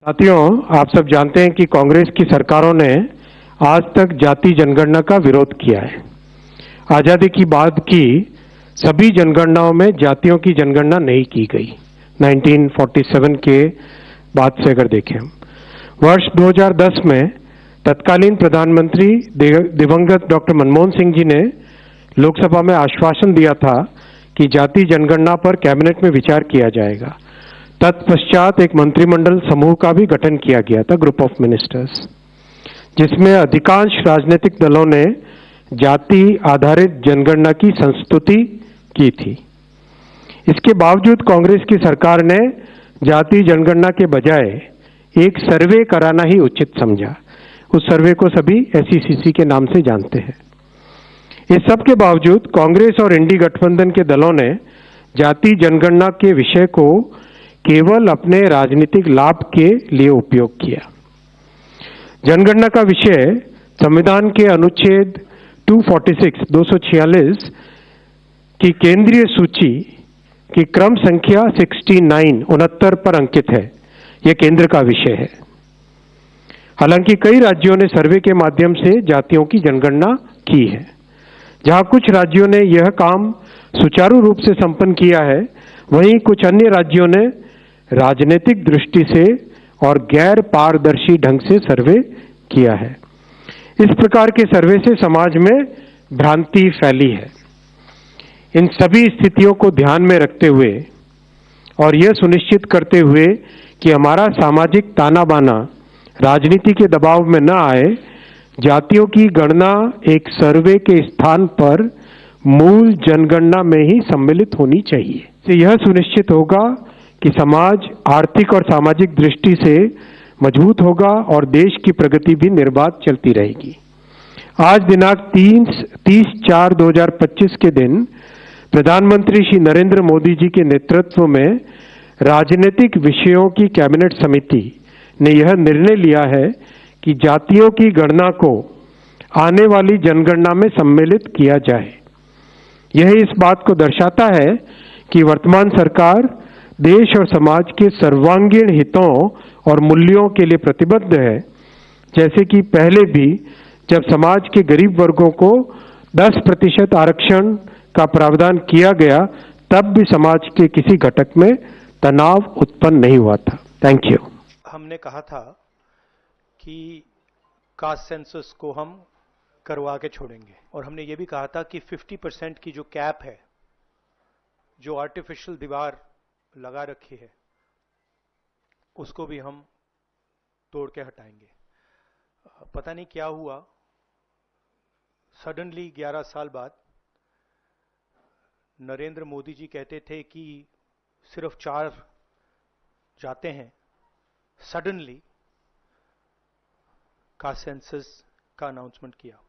साथियों, आप सब जानते हैं कि कांग्रेस की सरकारों ने आज तक जाति जनगणना का विरोध किया है। आजादी की बाद की सभी जनगणनाओं में जातियों की जनगणना नहीं की गई। 1947 के बाद से अगर देखें हम, वर्ष 2010 में तत्कालीन प्रधानमंत्री दिवंगत डॉक्टर मनमोहन सिंह जी ने लोकसभा में आश्वासन दिया था कि जाति जनगणना पर कैबिनेट में विचार किया जाएगा। तत्पश्चात एक मंत्रिमंडल समूह का भी गठन किया गया था, ग्रुप ऑफ मिनिस्टर्स, जिसमें अधिकांश राजनीतिक दलों ने जाति आधारित जनगणना की संस्तुति की थी। इसके बावजूद कांग्रेस की सरकार ने जाति जनगणना के बजाय एक सर्वे कराना ही उचित समझा। उस सर्वे को सभी SECC के नाम से जानते हैं। इस सब के बावजूद कांग्रेस और इंडी गठबंधन के दलों ने जाति जनगणना के विषय को केवल अपने राजनीतिक लाभ के लिए उपयोग किया। जनगणना का विषय संविधान के अनुच्छेद 246 की केंद्रीय सूची की क्रम संख्या 69 पर अंकित है। यह केंद्र का विषय है। हालांकि कई राज्यों ने सर्वे के माध्यम से जातियों की जनगणना की है। जहां कुछ राज्यों ने यह काम सुचारू रूप से संपन्न किया है, वहीं कुछ अन्य राज्यों ने राजनीतिक दृष्टि से और गैर पारदर्शी ढंग से सर्वे किया है। इस प्रकार के सर्वे से समाज में भ्रांति फैली है। इन सभी स्थितियों को ध्यान में रखते हुए और यह सुनिश्चित करते हुए कि हमारा सामाजिक ताना बाना राजनीति के दबाव में न आए, जातियों की गणना एक सर्वे के स्थान पर मूल जनगणना में ही सम्मिलित होनी चाहिए। तो यह सुनिश्चित होगा कि समाज आर्थिक और सामाजिक दृष्टि से मजबूत होगा और देश की प्रगति भी निर्बाध चलती रहेगी। आज दिनांक 30/4/2025 के दिन प्रधानमंत्री श्री नरेंद्र मोदी जी के नेतृत्व में राजनीतिक विषयों की कैबिनेट समिति ने यह निर्णय लिया है कि जातियों की गणना को आने वाली जनगणना में सम्मिलित किया जाए। यह इस बात को दर्शाता है कि वर्तमान सरकार देश और समाज के सर्वांगीण हितों और मूल्यों के लिए प्रतिबद्ध है। जैसे कि पहले भी जब समाज के गरीब वर्गों को 10% आरक्षण का प्रावधान किया गया, तब भी समाज के किसी घटक में तनाव उत्पन्न नहीं हुआ था। Thank you. हमने कहा था कि कास्ट सेंसस को हम करवा के छोड़ेंगे, और हमने ये भी कहा था कि 50% की जो कैप है, जो आर्टिफिशियल दीवार लगा रखी है, उसको भी हम तोड़ के हटाएंगे। पता नहीं क्या हुआ, सडनली 11 साल बाद नरेंद्र मोदी जी कहते थे कि सिर्फ 4 जाते हैं, सडनली कास्ट सेंसस का अनाउंसमेंट किया।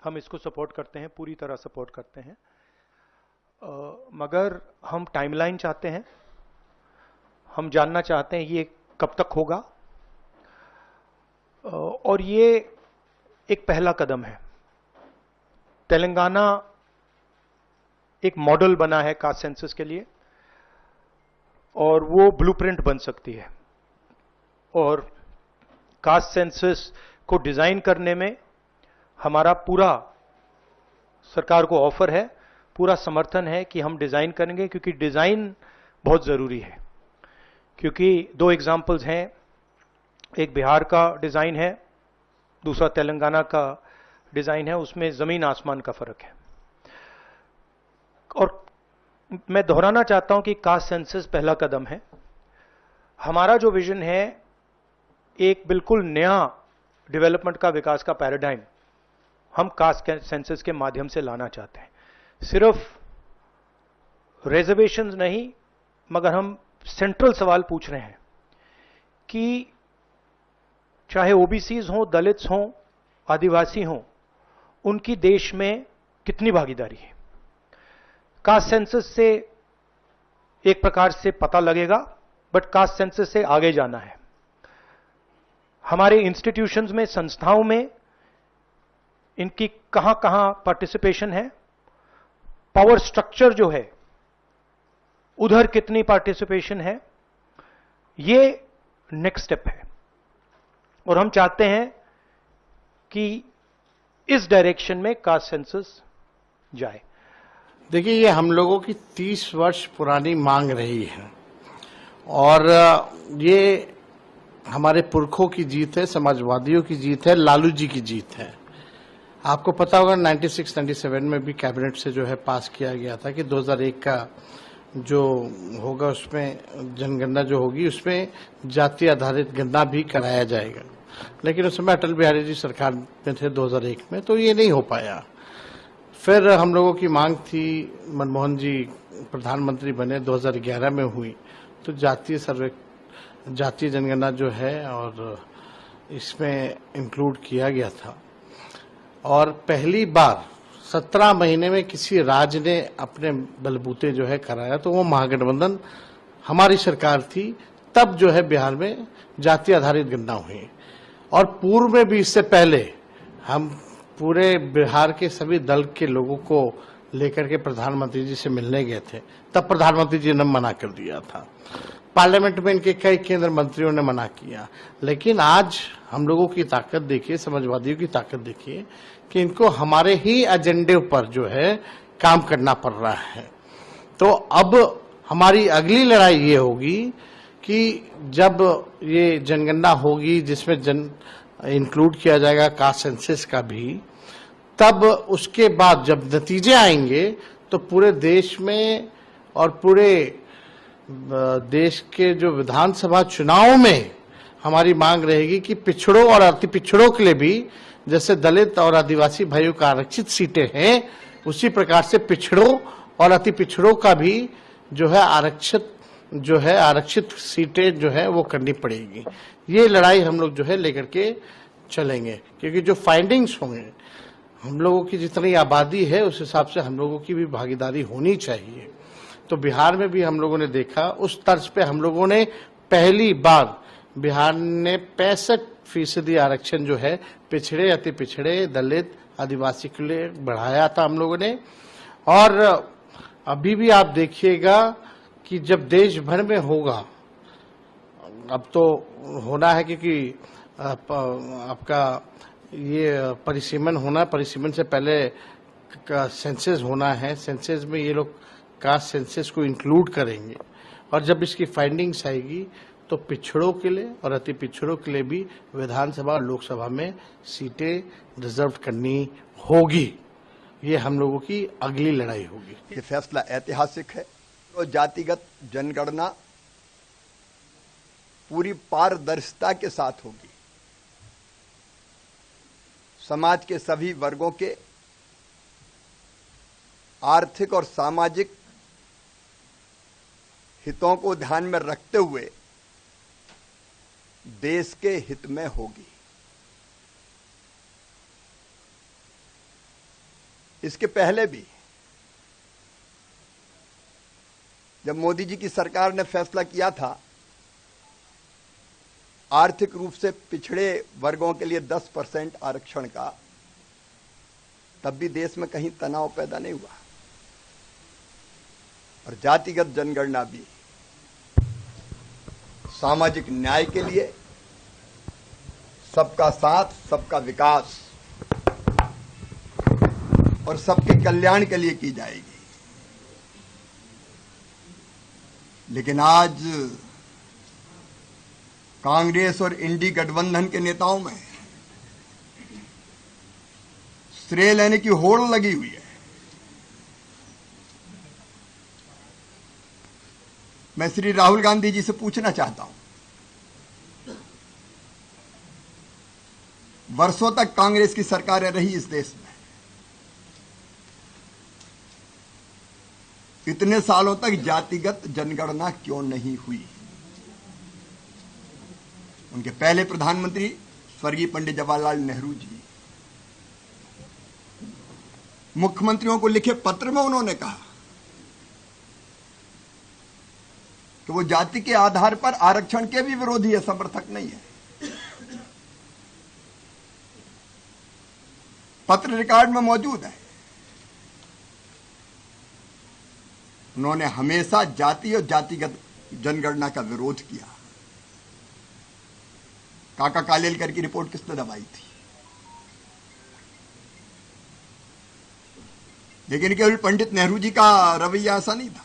हम इसको सपोर्ट करते हैं, पूरी तरह सपोर्ट करते हैं, मगर हम टाइमलाइन चाहते हैं। हम जानना चाहते हैं ये कब तक होगा, और ये एक पहला कदम है। तेलंगाना एक मॉडल बना है कास्ट सेंसस के लिए, और वो ब्लूप्रिंट बन सकती है। और कास्ट सेंसस को डिजाइन करने में हमारा पूरा सरकार को ऑफर है, पूरा समर्थन है कि हम डिजाइन करेंगे, क्योंकि डिजाइन बहुत जरूरी है। क्योंकि 2 एग्जाम्पल्स हैं, एक बिहार का डिजाइन है, दूसरा तेलंगाना का डिजाइन है। उसमें जमीन आसमान का फर्क है। और मैं दोहराना चाहता हूं कि कास्ट सेंसस पहला कदम है। हमारा जो विजन है, एक बिल्कुल नया डेवलपमेंट का, विकास का पैराडाइम हम कास्ट सेंसस के माध्यम से लाना चाहते हैं। सिर्फ रिजर्वेशंस नहीं, मगर हम सेंट्रल सवाल पूछ रहे हैं कि चाहे ओबीसीज हों, दलित्स हों, आदिवासी हों, उनकी देश में कितनी भागीदारी है। कास्ट सेंसस से एक प्रकार से पता लगेगा, बट कास्ट सेंसस से आगे जाना है। हमारे इंस्टीट्यूशंस में, संस्थाओं में इनकी कहां कहां पार्टिसिपेशन है, पावर स्ट्रक्चर जो है उधर कितनी पार्टिसिपेशन है, ये नेक्स्ट स्टेप है और हम चाहते हैं कि इस डायरेक्शन में कास्ट सेंसस जाए। देखिए, ये हम लोगों की 30 वर्ष पुरानी मांग रही है और ये हमारे पुरखों की जीत है, समाजवादियों की जीत है, लालू जी की जीत है। आपको पता होगा 96-97 में भी कैबिनेट से जो है पास किया गया था कि 2001 का जो होगा उसमें जनगणना जो होगी उसमें जाति आधारित गणना भी कराया जाएगा, लेकिन उस समय अटल बिहारी जी सरकार में थे 2001 में, तो ये नहीं हो पाया। फिर हम लोगों की मांग थी, मनमोहन जी प्रधानमंत्री बने 2011 में हुई, तो जातीय जनगणना जो है और इसमें इंक्लूड किया गया था और पहली बार 17 महीने में किसी राज्य ने अपने बलबूते जो है कराया, तो वो महागठबंधन हमारी सरकार थी। तब जो है बिहार में जाति आधारित गणना हुई और पूर्व में भी इससे पहले हम पूरे बिहार के सभी दल के लोगों को लेकर के प्रधानमंत्री जी से मिलने गए थे। तब प्रधानमंत्री जी ने मना कर दिया था, पार्लियामेंट में इनके कई केंद्र मंत्रियों ने मना किया, लेकिन आज हम लोगों की ताकत देखिए, समाजवादियों की ताकत देखिए कि इनको हमारे ही एजेंडे पर जो है काम करना पड़ रहा है। तो अब हमारी अगली लड़ाई ये होगी कि जब ये जनगणना होगी जिसमें इंक्लूड किया जाएगा कास्ट सेंसस का भी, तब उसके बाद जब नतीजे आएंगे तो पूरे देश में और पूरे देश के जो विधानसभा चुनाव में हमारी मांग रहेगी कि पिछड़ों और अति पिछड़ों के लिए भी, जैसे दलित और आदिवासी भाइयों का आरक्षित सीटें हैं, उसी प्रकार से पिछड़ों और अति पिछड़ों का भी जो है आरक्षित सीटें जो है वो करनी पड़ेगी। ये लड़ाई हम लोग जो है लेकर के चलेंगे, क्योंकि जो फाइंडिंग्स होंगे, हम लोगों की जितनी आबादी है उस हिसाब से हम लोगों की भी भागीदारी होनी चाहिए। तो बिहार में भी हम लोगों ने देखा, उस तर्ज पे हम लोगों ने पहली बार बिहार ने 65% आरक्षण जो है पिछड़े, अति पिछड़े, दलित, आदिवासी के लिए बढ़ाया था हम लोगों ने। और अभी भी आप देखिएगा कि जब देश भर में होगा, अब तो होना है क्योंकि आपका ये परिसीमन होना, परिसीमन से पहले सेंसस होना है, सेंसस में ये लोग कास्ट सेंसस को इंक्लूड करेंगे और जब इसकी फाइंडिंग्स आएगी तो पिछड़ों के लिए और अति पिछड़ों के लिए भी विधानसभा और लोकसभा में सीटें रिजर्व करनी होगी। ये हम लोगों की अगली लड़ाई होगी। ये फैसला ऐतिहासिक है। तो जातिगत जनगणना पूरी पारदर्शिता के साथ होगी। समाज के सभी वर्गों के आर्थिक और सामाजिक हितों को ध्यान में रखते हुए देश के हित में होगी। इसके पहले भी जब मोदी जी की सरकार ने फैसला किया था आर्थिक रूप से पिछड़े वर्गों के लिए 10% आरक्षण का, तब भी देश में कहीं तनाव पैदा नहीं हुआ। और जातिगत जनगणना भी सामाजिक न्याय के लिए, सबका साथ, सबका विकास और सबके कल्याण के लिए की जाएगी। लेकिन आज कांग्रेस और इंडी गठबंधन के नेताओं में श्रेय लेने की होड़ लगी हुई है। मैं श्री राहुल गांधी जी से पूछना चाहता हूं, वर्षों तक कांग्रेस की सरकारें रही इस देश में, इतने सालों तक जातिगत जनगणना क्यों नहीं हुई? उनके पहले प्रधानमंत्री स्वर्गीय पंडित जवाहरलाल नेहरू जी, मुख्यमंत्रियों को लिखे पत्र में उन्होंने कहा कि वो जाति के आधार पर आरक्षण के भी विरोधी है, समर्थक नहीं है। पत्र रिकॉर्ड में मौजूद है। उन्होंने हमेशा जाति और जातिगत जनगणना का विरोध किया। काका कालेलकर की रिपोर्ट किसने दबाई थी? लेकिन केवल पंडित नेहरू जी का रवैया ऐसा नहीं था।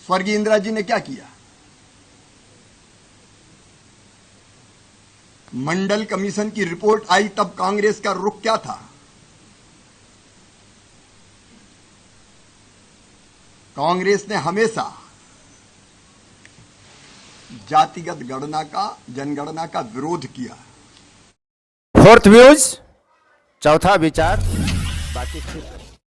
स्वर्गीय इंदिरा जी ने क्या किया? मंडल कमीशन की रिपोर्ट आई तब कांग्रेस का रुख क्या था? कांग्रेस ने हमेशा जातिगत गणना का, जनगणना का विरोध किया। फोर्थ व्यूज, चौथा विचार, बाकी फिर